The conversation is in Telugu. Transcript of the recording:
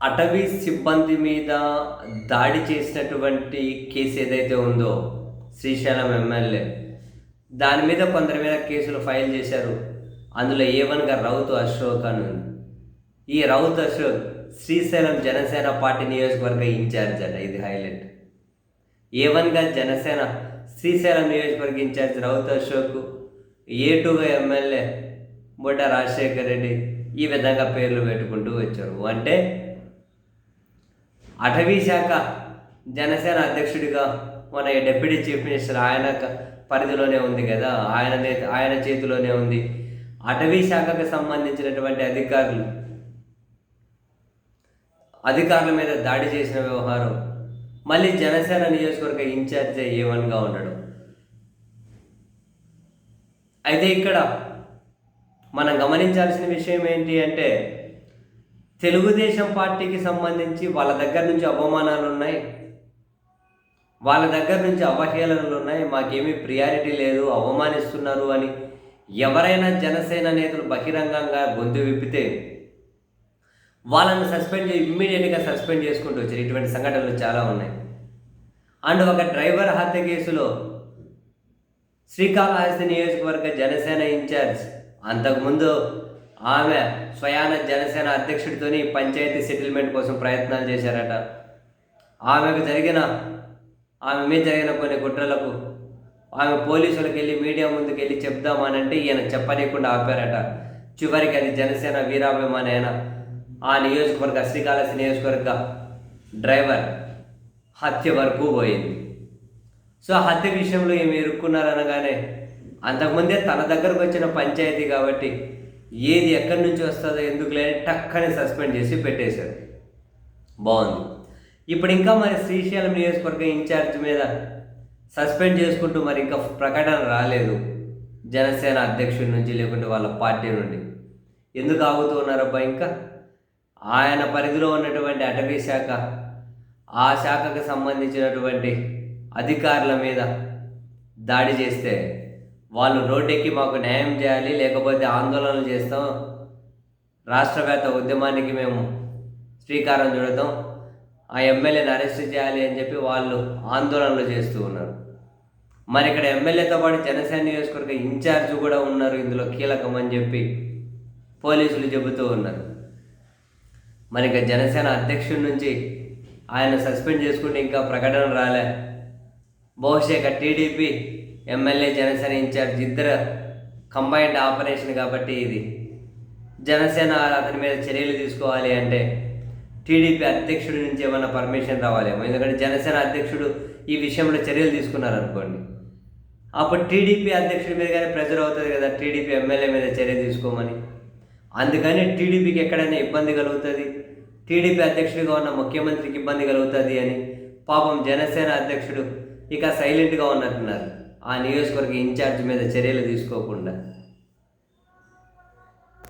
అటవీ సిబ్బంది మీద దాడి చేసినటువంటి కేసు ఏదైతే ఉందో శ్రీశైలం ఎమ్మెల్యే దాని మీద కొందరి మీద కేసులు ఫైల్ చేశారు. అందులో A1గా రౌతు అశోక్ అని ఉంది. ఈ రౌత్ అశోక్ శ్రీశైలం జనసేన పార్టీ నియోజకవర్గ ఇన్ఛార్జ్ అట. ఇది హైలైట్. A1గా జనసేన శ్రీశైలం నియోజకవర్గ ఇన్ఛార్జ్ రౌత్ అశోక్, A2గా ఎమ్మెల్యే బొడ్డ రాజశేఖర్ రెడ్డి ఈ విధంగా పేర్లు పెట్టుకుంటూ వచ్చారు. అంటే అటవీ శాఖ జనసేన అధ్యక్షుడిగా మన డిప్యూటీ చీఫ్ మినిస్టర్ ఆయన పరిధిలోనే ఉంది కదా, ఆయన చేతిలోనే ఉంది. అటవీ శాఖకు సంబంధించినటువంటి అధికారుల మీద దాడి చేసిన వ్యవహారం మళ్ళీ జనసేన నియోజకవర్గ ఇన్ఛార్జ్ A1గా ఉండడం. అయితే ఇక్కడ మనం గమనించాల్సిన విషయం ఏంటి అంటే, తెలుగుదేశం పార్టీకి సంబంధించి వాళ్ళ దగ్గర నుంచి అవమానాలు ఉన్నాయి, వాళ్ళ దగ్గర నుంచి అవహేళనలు ఉన్నాయి, మాకేమీ ప్రియారిటీ లేదు, అవమానిస్తున్నారు అని ఎవరైనా జనసేన నేతలు బహిరంగంగా గొంతు విప్పితే వాళ్ళని ఇమ్మీడియట్గా సస్పెండ్ చేసుకుంటూ వచ్చారు. ఇటువంటి సంఘటనలు చాలా ఉన్నాయి. అండ్ ఒక డ్రైవర్ హత్య కేసులో శ్రీకాళహస్తి నియోజకవర్గ జనసేన ఇన్ఛార్జ్ అంతకుముందు ఆమె స్వయాన జనసేన అధ్యక్షుడితోని పంచాయతీ సెటిల్మెంట్ కోసం ప్రయత్నాలు చేశారట. ఆమె మీద జరిగిన కొన్ని కుట్రలకు ఆమె పోలీసులకు వెళ్ళి మీడియా ముందుకు వెళ్ళి చెప్దామనంటే ఈయన చెప్పనీయకుండా ఆపారట. చివరికి అది జనసేన వీరాభిమాని అయిన ఆ నియోజకవర్గ శ్రీకాళహస్తి నియోజకవర్గ డ్రైవర్ హత్య వరకు పోయింది. సో హత్య విషయంలో ఏమి ఇరుక్కున్నారనగానే అంతకుముందే తన దగ్గరకు వచ్చిన పంచాయతీ కాబట్టి ఏది ఎక్కడి నుంచి వస్తుందో ఎందుకు లేని టక్కని సస్పెండ్ చేసి పెట్టేశారు. బాగుంది. ఇప్పుడు ఇంకా మరి శ్రీశైలం నియోజకవర్గ ఇన్ఛార్జ్ మీద సస్పెండ్ చేసుకుంటూ మరి ఇంకా ప్రకటన రాలేదు జనసేన అధ్యక్షుడి నుంచి, లేకుంటే వాళ్ళ పార్టీ నుండి. ఎందుకు ఆగుతూ ఉన్నారబ్బా? ఇంకా ఆయన పరిధిలో ఉన్నటువంటి అటవీ శాఖ, ఆ శాఖకు సంబంధించినటువంటి అధికారుల మీద దాడి చేస్తే వాళ్ళు రోడ్డెక్కి మాకు న్యాయం చేయాలి, లేకపోతే ఆందోళనలు చేస్తాం, రాష్ట్రవ్యాప్త ఉద్యమానికి మేము శ్రీకారం చుడతాం, ఆ ఎమ్మెల్యేని అరెస్ట్ చేయాలి అని చెప్పి వాళ్ళు ఆందోళనలు చేస్తూ ఉన్నారు. మరి ఇక్కడ ఎమ్మెల్యేతో పాటు జనసేన నియోజకవర్గ ఇన్ఛార్జ్ కూడా ఉన్నారు ఇందులో కీలకం అని చెప్పి పోలీసులు చెబుతూ ఉన్నారు. మరి ఇక జనసేన అధ్యక్షుడి నుంచి ఆయన సస్పెండ్ చేసుకుంటే ఇంకా ప్రకటన రాలే. బహుశా ఇక టీడీపీ ఎమ్మెల్యే జనసేన ఇన్ఛార్జ్ ఇద్దరు కంబైన్డ్ ఆపరేషన్ కాబట్టి ఇది జనసేన అతని మీద చర్యలు తీసుకోవాలి అంటే టీడీపీ అధ్యక్షుడి నుంచి ఏమైనా పర్మిషన్ రావాలేమో. ఎందుకంటే జనసేన అధ్యక్షుడు ఈ విషయంలో చర్యలు తీసుకున్నారనుకోండి, అప్పుడు టీడీపీ అధ్యక్షుడి మీద కానీ ప్రెజర్ అవుతుంది కదా టీడీపీ ఎమ్మెల్యే మీద చర్య తీసుకోమని. అందుకని టీడీపీకి ఎక్కడైనా ఇబ్బంది కలుగుతుంది, టీడీపీ అధ్యక్షుడిగా ఉన్న ముఖ్యమంత్రికి ఇబ్బంది కలుగుతుంది అని పాపం జనసేన అధ్యక్షుడు ఇక సైలెంట్గా ఉన్నట్టున్నారు ఆ నియోజకవర్గ ఇన్ఛార్జ్ మీద చర్యలు తీసుకోకుండా.